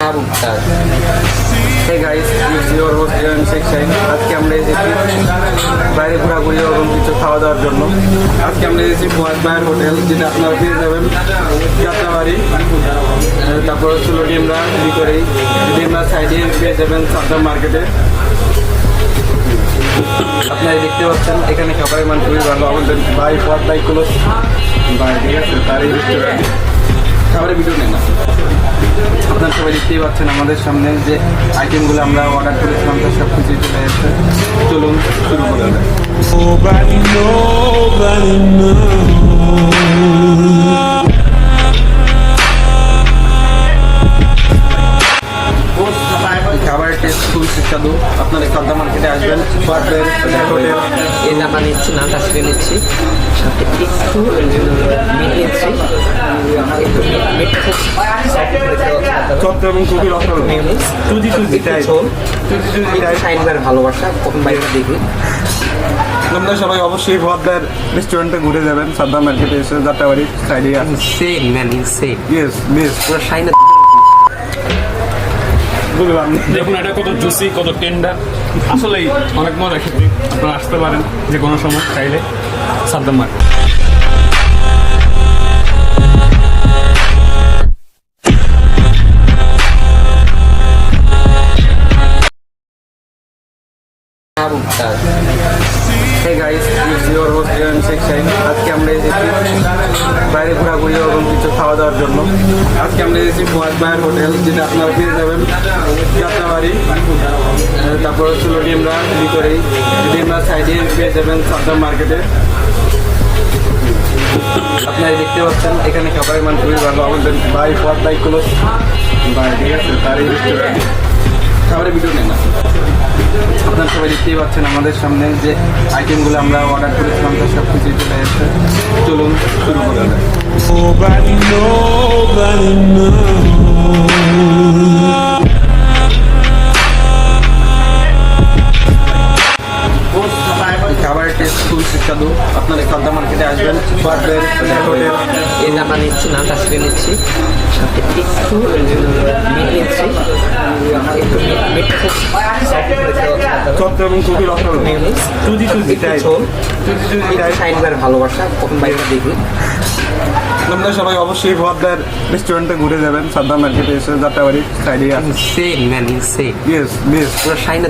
Hey guys, it's your host Iran Sheikh Shaheen. আজকে আমরা এসেছি বাইরে ঘোরাঘুরি এবং কিছু খাওয়া দাওয়ার জন্য। আজকে আমরা এসেছি ফুয়াদ ভাইয়ের হোটেল, যেটা আপনারা পেয়ে যাবেন যাত্রাবাড়ি, তারপর হচ্ছে ডিমরা ভিতরেই, ডিমরা সাইডে পেয়ে যাবেন সাদ্দাম মার্কেটে। আপনারা দেখতে পাচ্ছেন এখানে খাবারের মান খুবই ভালো। আমাদের ভাই ফুয়াদ ভাই ক্লোজ ভাই, ঠিক আছে, তার এই রেস্টুরেন্ট খাবারের ভিডিও নেই না। আপনারা সবাই দেখতেই পাচ্ছেন আমাদের সামনে যে আইটেমগুলো আমরা অর্ডার করেছিলাম তার সব কিছুই চলে এসেছে। চলুন শুরু করা যাক। খাবারের টেস্ট খুবই সুস্বাদু। আপনারা সাদ্দাম মার্কেটে আসবেন, হোটেল এই নামা নিচ্ছি, নামটা শিখে নিচ্ছি, সাথে একটু মিট নিচ্ছি, চত্ব এবং খুবই রসালো ভালোবাসা প্রথম বাইরে দেখি। আপনারা সবাই অবশ্যই ভদ্রের রেস্টুরেন্টে ঘুরে যাবেন, সাদ্দাম মার্কেটে এসে যাত্রাবাড়ির সাইডে আছে। সেম ম্যান, ইনসেম। ইয়েস মিস পুরো শাইনা। দেখুন এটা কত জুসি, কত টেন্ডার, আসলেই অনেক মজা খেতে। আপনারা আসতে পারেন যে কোনো সময় চাইলে Saddam market. Hey guys, it's your host Iran Sheikh Shaheen. আজকে আমরা এসেছি বাইরে ঘোরাঘুরি এবং কিছু খাওয়া দাওয়ার জন্য। আজকে আমরা এসেছি ফুয়াদ ভাইয়ের হোটেল, যেটা আপনারা পেয়ে যাবেন যাত্রাবাড়ি, তারপর হচ্ছে ডিমরা ভিতরেই, ডিমরা সাইডে পেয়ে যাবেন সাদ্দাম মার্কেটে। আপনারা দেখতে পাচ্ছেন এখানে খাবারের মান খুবই ভালো। আমাদের ভাই ফুয়াদ ভাই ক্লোজ ভাই, ঠিক আছে, তার এই রেস্টুরেন্ট খাবারের ভিডিও নেই না। আপনারা সবাই দেখতেই পাচ্ছেন আমাদের সামনে যে আইটেমগুলো আমরা অর্ডার করেছিলাম তার সব কিছুই চলে এসেছে। চলুন শুরু করা যাক। খাবারের টেস্ট খুবই সুস্বাদু। আপনারা সাদ্দাম মার্কেটে আসবেন, হোটেল এই নামা নিচ্ছি, নামটা শিখে নিচ্ছি, সাথে একটু মিট নিচ্ছি, চত্ব এবং খুবই রসালো ভালোবাসা প্রথম বাইরে দেখি। আপনারা সবাই অবশ্যই ভদ্রের রেস্টুরেন্টে ঘুরে যাবেন, সাদ্দাম মার্কেটে এসে যাত্রাবাড়ির সাইডে আছে। সেম ম্যান, ইনসেম। ইয়েস মিস পুরো শাইনা।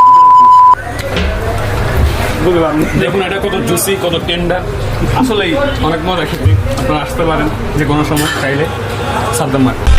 দেখুন এটা কত জুসি, কত টেন্ডার, আসলেই অনেক মজা খেতে। আপনারা আসতে পারেন যে কোনো সময় চাইলে সাদ্দাম মার্কেট।